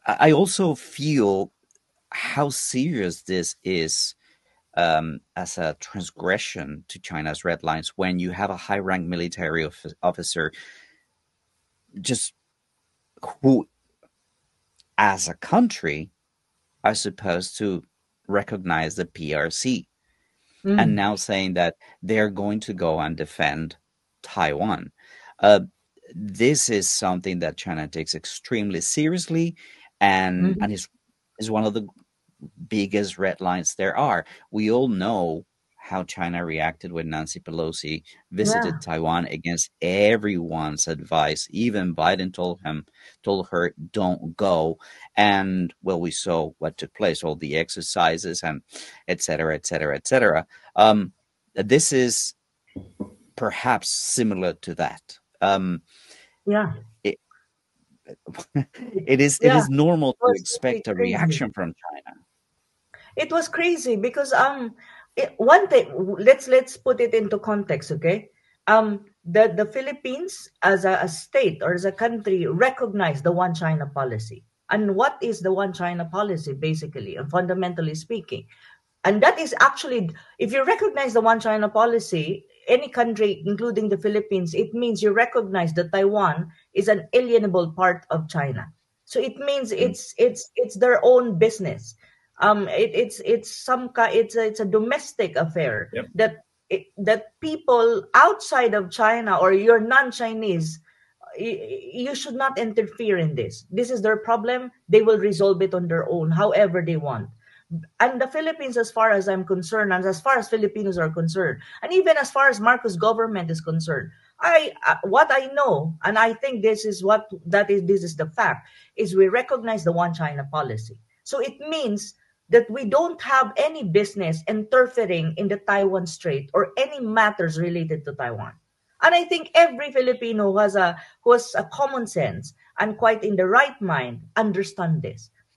I also feel how serious this is, as a transgression to China's red lines when you have a high rank military officer just who, as a country, are supposed to recognize the PRC, and Mm. now saying that they're going to go and defend Taiwan. Uh, this is something that China takes extremely seriously, and Mhm. is one of the biggest red lines there are. We all know how China reacted when Nancy Pelosi visited Yeah. Taiwan against everyone's advice. Even Biden told her, don't go. And well, we saw what took place, all the exercises and et cetera, et cetera, et cetera. This is perhaps similar to that. Yeah. It, It, it yeah. is normal It to was really expect a crazy. reaction from China. It was crazy because one thing, let's put it into context, okay? The Philippines as a state or as a country recognize the one China policy. And what is the one China policy basically and fundamentally speaking? And that is actually, if you recognize the one China policy, any country, including the Philippines, it means you recognize that Taiwan is an alienable part of China. So it means Mm, it's their own business. It's a domestic affair Yep. that people outside of China or you're non-Chinese, you should not interfere in this. This is their problem. They will resolve it on their own, however they want. And the Philippines, as far as I'm concerned, and as far as Filipinos are concerned, and even as far as Marcos government is concerned, what I know, and I think this is the fact, is we recognize the one China policy. So it means that we don't have any business interfering in the Taiwan Strait or any matters related to Taiwan. And I think every Filipino who has a common sense and quite in the right mind understand this.